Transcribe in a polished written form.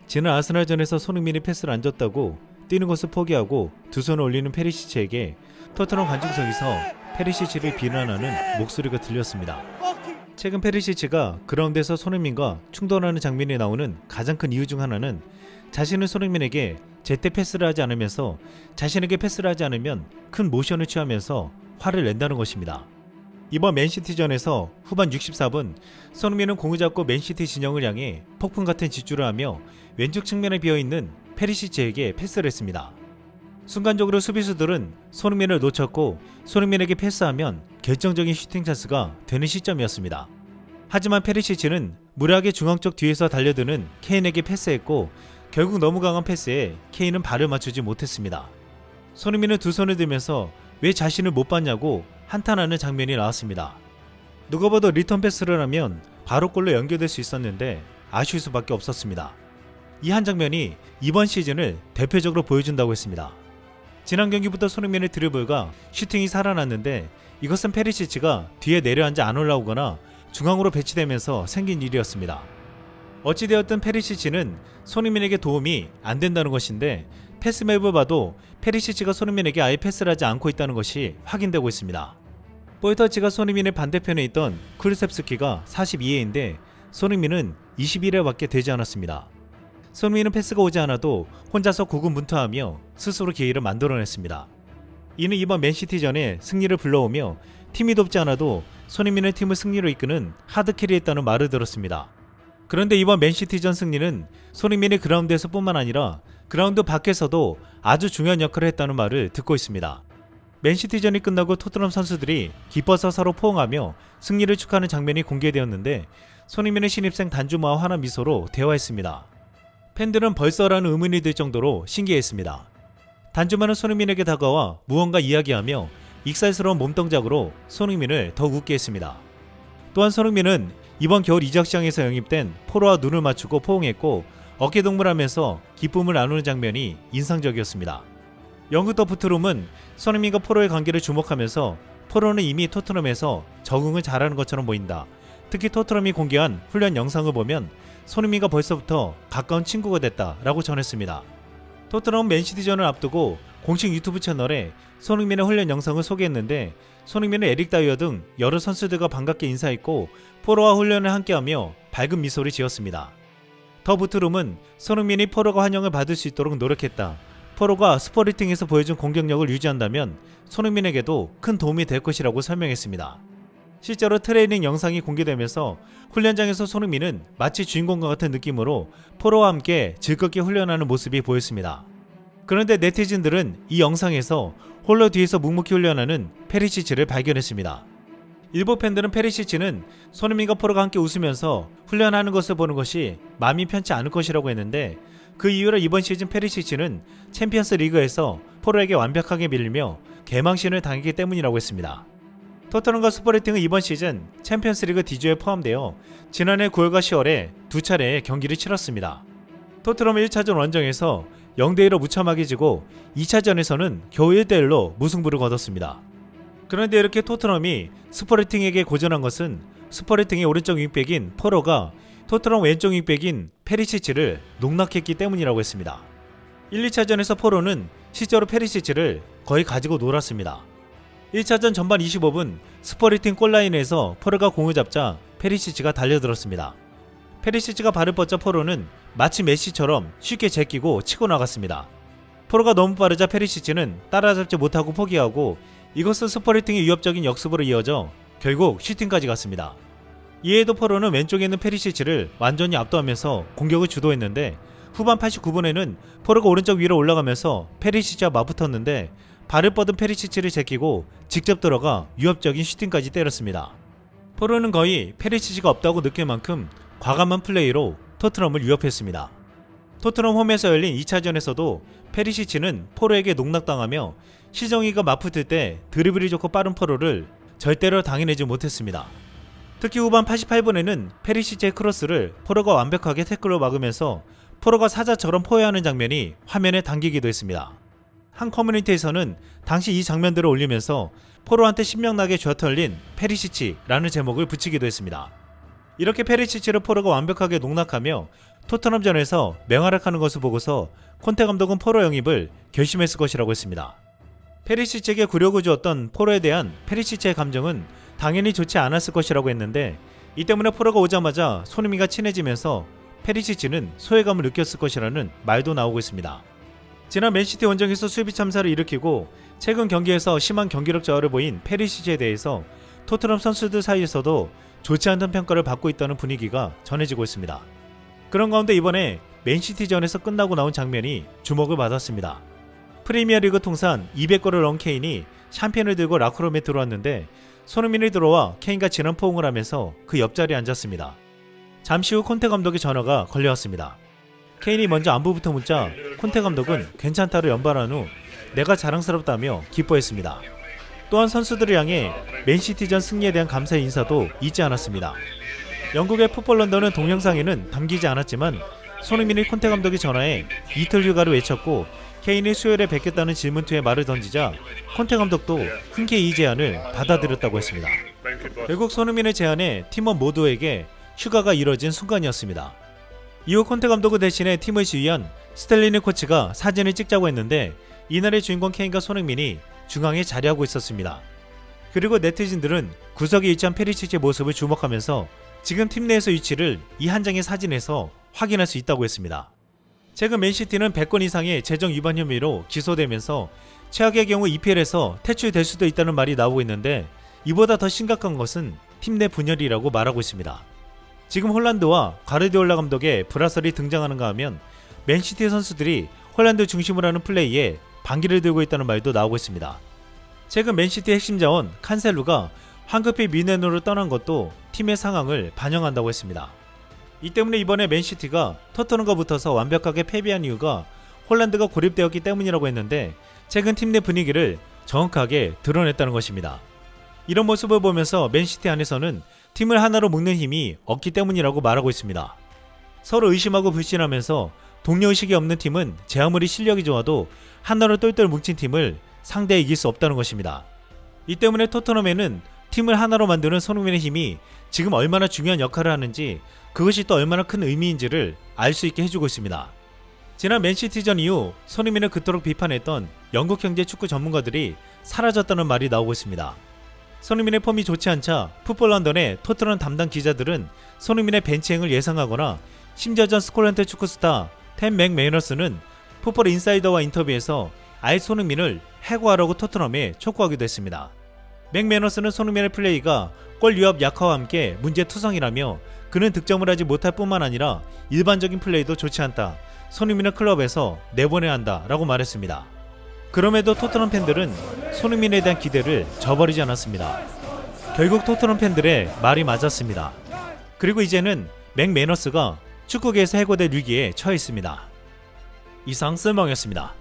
지난 아스날전에서 손흥민이 패스를 안 줬다고 뛰는 것을 포기하고 두 손을 올리는 페리시치에게 토트넘 관중석에서 페리시치를 비난하는 목소리가 들렸습니다. 최근 페리시치가 그라운드에서 손흥민과 충돌하는 장면이 나오는 가장 큰 이유 중 하나는 자신은 손흥민에게 제때 패스를 하지 않으면서 자신에게 패스를 하지 않으면 큰 모션을 취하면서 화를 낸다는 것입니다. 이번 맨시티전에서 후반 64분 손흥민은 공을 잡고 맨시티 진영을 향해 폭풍 같은 질주를 하며 왼쪽 측면에 비어있는 페리시치에게 패스를 했습니다. 순간적으로 수비수들은 손흥민을 놓쳤고 손흥민에게 패스하면 결정적인 슈팅 찬스가 되는 시점이었습니다. 하지만 페리시치는 무례하게 중앙 쪽 뒤에서 달려드는 케인에게 패스했고 결국 너무 강한 패스에 케인은 발을 맞추지 못했습니다. 손흥민은 두 손을 들면서 왜 자신을 못 봤냐고 한탄하는 장면이 나왔습니다. 누가 봐도 리턴 패스를 하면 바로 골로 연결될 수 있었는데 아쉬울 수밖에 없었습니다. 이 한 장면이 이번 시즌을 대표적으로 보여준다고 했습니다. 지난 경기부터 손흥민의 드리블과 슈팅이 살아났는데 이것은 페리시치가 뒤에 내려앉아 안 올라오거나 중앙으로 배치되면서 생긴 일이었습니다. 어찌되었든 페리시치는 손흥민에게 도움이 안 된다는 것인데 패스맵을 봐도 페리시치가 손흥민에게 아예 패스를 하지 않고 있다는 것이 확인되고 있습니다. 볼터치가 손흥민의 반대편에 있던 쿠르셉스키가 42회인데 손흥민은 21회밖에 되지 않았습니다. 손흥민은 패스가 오지 않아도 혼자서 고군분투하며 스스로 기회를 만들어냈습니다. 이는 이번 맨시티전에 승리를 불러오며 팀이 돕지 않아도 손흥민의 팀을 승리로 이끄는 하드캐리했다는 말을 들었습니다. 그런데 이번 맨시티전 승리는 손흥민의 그라운드에서 뿐만 아니라 그라운드 밖에서도 아주 중요한 역할을 했다는 말을 듣고 있습니다. 맨시티전이 끝나고 토트넘 선수들이 기뻐서 서로 포옹하며 승리를 축하하는 장면이 공개되었는데 손흥민의 신입생 단주마와 환한 미소로 대화했습니다. 팬들은 벌써라는 의문이 들 정도로 신기했습니다. 단주마는 손흥민에게 다가와 무언가 이야기하며 익살스러운 몸동작으로 손흥민을 더욱 웃게 했습니다. 또한 손흥민은 이번 겨울 이적 시장에서 영입된 포로와 눈을 맞추고 포옹했고 어깨동무하면서 기쁨을 나누는 장면이 인상적이었습니다. 영국 더 푸트룸은 손흥민과 포로의 관계를 주목하면서 포로는 이미 토트넘에서 적응을 잘하는 것처럼 보인다. 특히 토트넘이 공개한 훈련 영상을 보면 손흥민과 벌써부터 가까운 친구가 됐다라고 전했습니다. 토트넘은 맨시티전을 앞두고 공식 유튜브 채널에 손흥민의 훈련 영상을 소개했는데 손흥민은 에릭 다이어 등 여러 선수들과 반갑게 인사했고 포로와 훈련을 함께하며 밝은 미소를 지었습니다. 더 부트룸은 손흥민이 포로가 환영을 받을 수 있도록 노력했다. 포로가 스포르팅에서 보여준 공격력을 유지한다면 손흥민에게도 큰 도움이 될 것이라고 설명했습니다. 실제로 트레이닝 영상이 공개되면서 훈련장에서 손흥민은 마치 주인공과 같은 느낌으로 포로와 함께 즐겁게 훈련하는 모습이 보였습니다. 그런데 네티즌들은 이 영상에서 홀로 뒤에서 묵묵히 훈련하는 페리시치를 발견했습니다. 일부 팬들은 페리시치는 손흥민과 포로가 함께 웃으면서 훈련하는 것을 보는 것이 마음이 편치 않을 것이라고 했는데 그 이유로 이번 시즌 페리시치는 챔피언스 리그에서 포로에게 완벽하게 밀리며 개망신을 당했기 때문이라고 했습니다. 토트넘과 스포르팅은 이번 시즌 챔피언스리그 D조에 포함되어 지난해 9월과 10월에 두 차례의 경기를 치렀습니다. 토트넘은 1차전 원정에서 0대1로 무참하게 지고 2차전에서는 겨우 1대1로 무승부를 거뒀습니다. 그런데 이렇게 토트넘이 스포르팅에게 고전한 것은 스포르팅의 오른쪽 윙백인 포로가 토트넘 왼쪽 윙백인 페리시치를 농락했기 때문이라고 했습니다. 1, 2차전에서 포로는 실제로 페리시치를 거의 가지고 놀았습니다. 1차전 전반 25분 스포르팅 골라인에서 포로가 공을 잡자 페리시치가 달려들었습니다. 페리시치가 발을 뻗자 포로는 마치 메시처럼 쉽게 제끼고 치고 나갔습니다. 포로가 너무 빠르자 페리시치는 따라잡지 못하고 포기하고 이것은 스포르팅의 위협적인 역습으로 이어져 결국 슈팅까지 갔습니다. 이에도 포로는 왼쪽에 있는 페리시치를 완전히 압도하면서 공격을 주도했는데 후반 89분에는 포로가 오른쪽 위로 올라가면서 페리시치와 맞붙었는데 발을 뻗은 페리시치를 제끼고 직접 들어가 위협적인 슈팅까지 때렸습니다. 포로는 거의 페리시치가 없다고 느낄 만큼 과감한 플레이로 토트넘을 위협했습니다. 토트넘 홈에서 열린 2차전에서도 페리시치는 포로에게 농락당하며 시정이가 맞붙을 때 드리블이 좋고 빠른 포로를 절대로 당해내지 못했습니다. 특히 후반 88분에는 페리시치의 크로스를 포로가 완벽하게 태클로 막으면서 포로가 사자처럼 포효하는 장면이 화면에 담기기도 했습니다. 한 커뮤니티에서는 당시 이 장면들을 올리면서 포로한테 신명나게 쥐어털린 페리시치라는 제목을 붙이기도 했습니다. 이렇게 페리시치를 포로가 완벽하게 농락하며 토트넘전에서 맹활약하는 것을 보고서 콘테 감독은 포로 영입을 결심했을 것이라고 했습니다. 페리시치에게 굴욕을 주었던 포로에 대한 페리시치의 감정은 당연히 좋지 않았을 것이라고 했는데, 이 때문에 포로가 오자마자 손흥민과 친해지면서 페리시치는 소외감을 느꼈을 것이라는 말도 나오고 있습니다. 지난 맨시티 원정에서 수비 참사를 일으키고 최근 경기에서 심한 경기력 저하를 보인 페리시치에 대해서 토트넘 선수들 사이에서도 좋지 않던 평가를 받고 있다는 분위기가 전해지고 있습니다. 그런 가운데 이번에 맨시티전에서 끝나고 나온 장면이 주목을 받았습니다. 프리미어리그 통산 200골을 넣은 케인이 샴페인을 들고 라커룸에 들어왔는데 손흥민이 들어와 케인과 진한 포옹을 하면서 그 옆자리에 앉았습니다. 잠시 후 콘테 감독의 전화가 걸려왔습니다. 케인이 먼저 안부부터 묻자 콘테 감독은 괜찮다를 연발한 후 내가 자랑스럽다며 기뻐했습니다. 또한 선수들을 향해 맨시티전 승리에 대한 감사의 인사도 잊지 않았습니다. 영국의 풋볼 런던은 동영상에는 담기지 않았지만 손흥민이 콘테 감독의 전화에 이틀 휴가를 외쳤고 케인이 수요일에 뵙겠다는 질문투에 말을 던지자 콘테 감독도 흔쾌히 이 제안을 받아들였다고 했습니다. 결국 손흥민의 제안에 팀원 모두에게 휴가가 이뤄진 순간이었습니다. 이후 콘테 감독을 대신해 팀을 지휘한 스텔리니 코치가 사진을 찍자고 했는데 이날의 주인공 케인과 손흥민이 중앙에 자리하고 있었습니다. 그리고 네티즌들은 구석에 위치한 페리시치의 모습을 주목하면서 지금 팀 내에서 위치를 이 한 장의 사진에서 확인할 수 있다고 했습니다. 최근 맨시티는 100건 이상의 재정 위반 혐의로 기소되면서 최악의 경우 EPL에서 퇴출될 수도 있다는 말이 나오고 있는데, 이보다 더 심각한 것은 팀 내 분열이라고 말하고 있습니다. 지금 홀란드와 가르디올라 감독의 브라설이 등장하는가 하면 맨시티 선수들이 홀란드 중심으로 하는 플레이에 반기를 들고 있다는 말도 나오고 있습니다. 최근 맨시티 핵심 자원 칸셀루가 황급히 미넨으로 떠난 것도 팀의 상황을 반영한다고 했습니다. 이 때문에 이번에 맨시티가 토트넘과 붙어서 완벽하게 패배한 이유가 홀란드가 고립되었기 때문이라고 했는데, 최근 팀 내 분위기를 정확하게 드러냈다는 것입니다. 이런 모습을 보면서 맨시티 안에서는 팀을 하나로 묶는 힘이 없기 때문이라고 말하고 있습니다. 서로 의심하고 불신하면서 동료의식이 없는 팀은 제 아무리 실력이 좋아도 하나로 똘똘 뭉친 팀을 상대에 이길 수 없다는 것입니다. 이 때문에 토트넘에는 팀을 하나로 만드는 손흥민의 힘이 지금 얼마나 중요한 역할을 하는지, 그것이 또 얼마나 큰 의미인지를 알 수 있게 해주고 있습니다. 지난 맨시티전 이후 손흥민을 그토록 비판했던 영국 현지 축구 전문가들이 사라졌다는 말이 나오고 있습니다. 손흥민의 폼이 좋지 않자 풋볼 런던의 토트넘 담당 기자들은 손흥민의 벤치행을 예상하거나, 심지어 전 스콜랜드 축구 스타 템 맥매너스는 풋볼 인사이더와 인터뷰에서 아예 손흥민을 해고하라고 토트넘에 촉구하기도 했습니다. 맥매너스는 손흥민의 플레이가 골 유압 약화와 함께 문제투성이라며 그는 득점을 하지 못할 뿐만 아니라 일반적인 플레이도 좋지 않다, 손흥민을 클럽에서 내보내야 한다 라고 말했습니다. 그럼에도 토트넘 팬들은 손흥민에 대한 기대를 저버리지 않았습니다. 결국 토트넘 팬들의 말이 맞았습니다. 그리고 이제는 맥매너스가 축구계에서 해고될 위기에 처해 있습니다. 이상 쓸멍이었습니다.